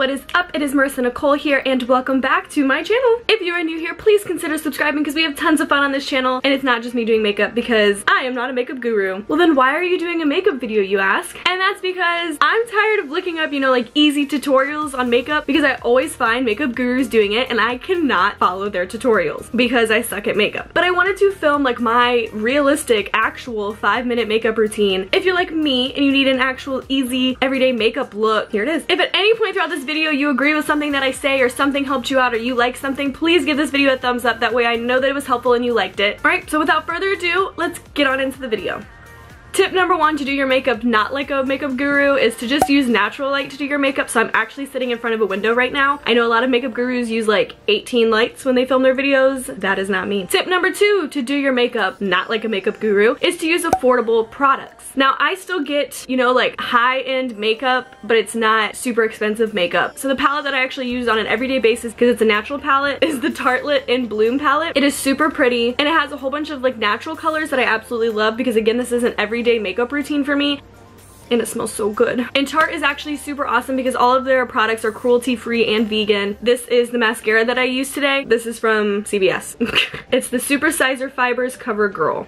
what is up? It is Marissa Nicole here, and welcome back to my channel. If you are new here, please consider subscribing because we have tons of fun on this channel, and it's not just me doing makeup because I am not a makeup guru. Well then why are you doing a makeup video, you ask? And that's because I'm tired of looking up, you know, like easy tutorials on makeup because I always find makeup gurus doing it and I cannot follow their tutorials because I suck at makeup. But I wanted to film like my realistic, actual 5-minute makeup routine. If you're like me and you need an actual easy everyday makeup look, here it is. If at any point throughout this video you agree with something that I say or something helped you out or you like something, please give this video a thumbs up. That way I know that it was helpful and you liked it. Alright, so without further ado, let's get on into the video. Tip number 1 to do your makeup not like a makeup guru is to just use natural light to do your makeup. So I'm actually sitting in front of a window right now. I know a lot of makeup gurus use like 18 lights when they film their videos. That is not me. Tip number 2 to do your makeup not like a makeup guru is to use affordable products. Now I still get, you know, like high-end makeup, but it's not super expensive makeup. So the palette that I actually use on an everyday basis, because it's a natural palette, is the Tartelette in Bloom palette. It is super pretty and it has a whole bunch of like natural colors that I absolutely love because again, this is an everyday makeup routine for me. And it smells so good. And Tarte is actually super awesome because all of their products are cruelty-free and vegan. This is the mascara that I use today. This is from CVS. It's the Super Sizer Fibers Cover Girl.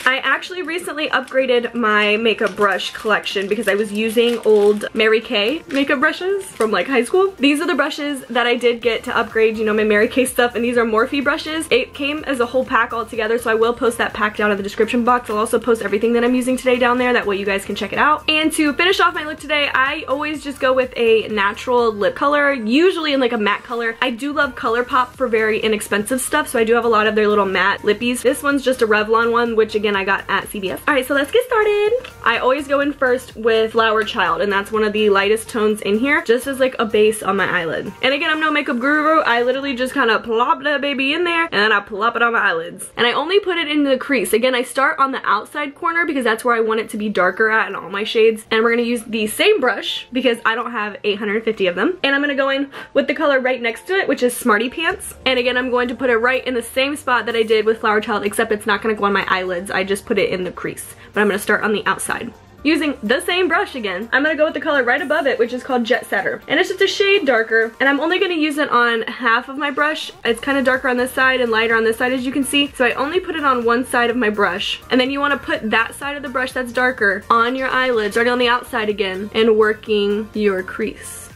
I actually recently upgraded my makeup brush collection because I was using old Mary Kay makeup brushes from like high school. These are the brushes that I did get to upgrade, you know, my Mary Kay stuff, and these are Morphe brushes. It came as a whole pack all together, so I will post that pack down in the description box. I'll also post everything that I'm using today down there, that way you guys can check it out. And to finish off my look today, I always just go with a natural lip color, usually in like a matte color. I do love ColourPop for very inexpensive stuff, so I do have a lot of their little matte lippies. This one's just a Revlon one, which again I got at CVS. Alright, so let's get started. I always go in first with Flower Child, and that's one of the lightest tones in here, just as like a base on my eyelid. And again, I'm no makeup guru. I literally just kind of plop that baby in there, and then I plop it on my eyelids. And I only put it in the crease. Again, I start on the outside corner because that's where I want it to be darker at in all my shades. And we're gonna use the same brush because I don't have 850 of them. And I'm gonna go in with the color right next to it, which is Smarty Pants. And again, I'm going to put it right in the same spot that I did with Flower Child, except it's not gonna go on my eyelids. I just put it in the crease, but I'm gonna start on the outside. Using the same brush again, I'm gonna go with the color right above it, which is called Jet Setter. And it's just a shade darker, and I'm only gonna use it on half of my brush. It's kind of darker on this side and lighter on this side, as you can see. So I only put it on one side of my brush. And then you wanna put that side of the brush that's darker on your eyelid, starting on the outside again, and working your crease.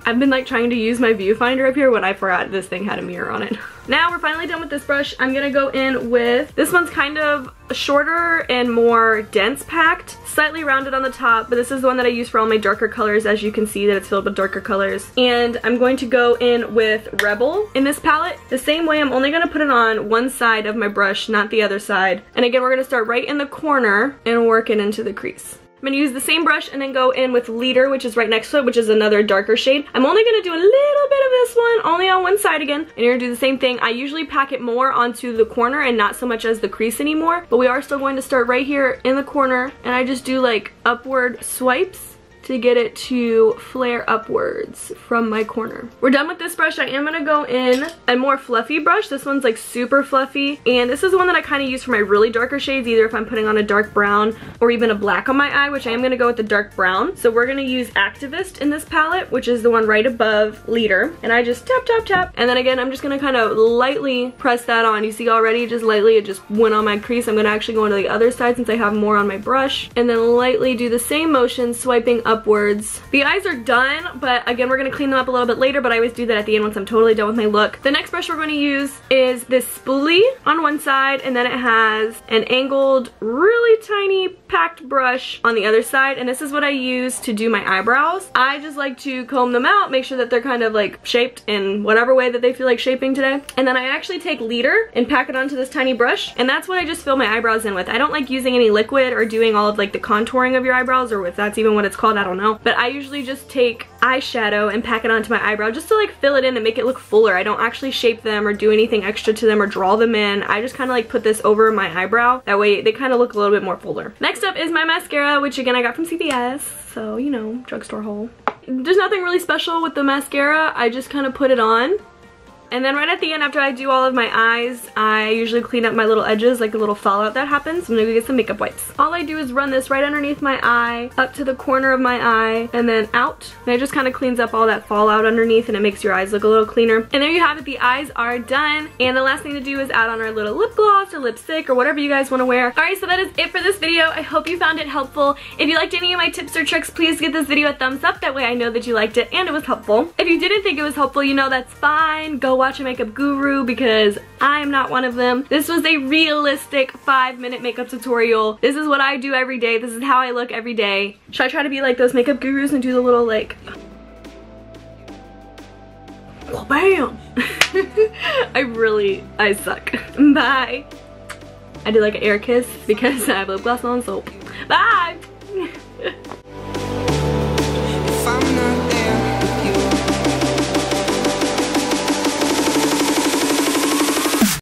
I've been like trying to use my viewfinder up here when I forgot this thing had a mirror on it. Now we're finally done with this brush. I'm gonna go in with, this one's kind of shorter and more dense packed, slightly rounded on the top, but this is the one that I use for all my darker colors. As you can see that it's filled with darker colors. And I'm going to go in with Rebel in this palette. The same way, I'm only gonna put it on one side of my brush, not the other side. And again, we're gonna start right in the corner and work it into the crease. I'm gonna use the same brush and then go in with Leader, which is right next to it, which is another darker shade. I'm only gonna do a little bit of this one, only on one side again. And you're gonna do the same thing. I usually pack it more onto the corner and not so much as the crease anymore, but we are still going to start right here in the corner, and I just do like upward swipes to get it to flare upwards from my corner. We're done with this brush. I am gonna go in a more fluffy brush. This one's like super fluffy, and this is the one that I kind of use for my really darker shades, either if I'm putting on a dark brown or even a black on my eye, which I am gonna go with the dark brown. So we're gonna use Activist in this palette, which is the one right above Leader, and I just tap, tap, tap, and then again, I'm just gonna kind of lightly press that on. You see already, just lightly, it just went on my crease. I'm gonna actually go into the other side since I have more on my brush, and then lightly do the same motion, swiping upwards. The eyes are done, but again, we're gonna clean them up a little bit later, but I always do that at the end once I'm totally done with my look. The next brush we're gonna use is this spoolie on one side, and then it has an angled, really tiny packed brush on the other side, and this is what I use to do my eyebrows. I just like to comb them out, make sure that they're kind of like shaped in whatever way that they feel like shaping today. And then I actually take Leader and pack it onto this tiny brush, and that's what I just fill my eyebrows in with. I don't like using any liquid or doing all of like the contouring of your eyebrows, or if that's even what it's called, I don't know. But I usually just take eyeshadow and pack it onto my eyebrow just to like fill it in and make it look fuller. I don't actually shape them or do anything extra to them or draw them in. I just kind of like put this over my eyebrow. That way they kind of look a little bit more fuller. Next up is my mascara, which again I got from CVS. So, you know, drugstore haul. There's nothing really special with the mascara. I just kind of put it on And then right at the end, after I do all of my eyes, I usually clean up my little edges, like the little fallout that happens. I'm gonna go get some makeup wipes. All I do is run this right underneath my eye, up to the corner of my eye, and then out. And it just kind of cleans up all that fallout underneath, and it makes your eyes look a little cleaner. And there you have it, the eyes are done. And the last thing to do is add on our little lip gloss or lipstick or whatever you guys want to wear. Alright, so that is it for this video. I hope you found it helpful. If you liked any of my tips or tricks, please give this video a thumbs up. That way I know that you liked it and it was helpful. If you didn't think it was helpful, you know that's fine. Go watch a makeup guru because I'm not one of them. This was a realistic 5-minute makeup tutorial. This is what I do every day. This is how I look every day. Should I try to be like those makeup gurus and do the little like... Oh, bam! I suck. Bye. I did like an air kiss because I have lip gloss on, so bye! If I'm not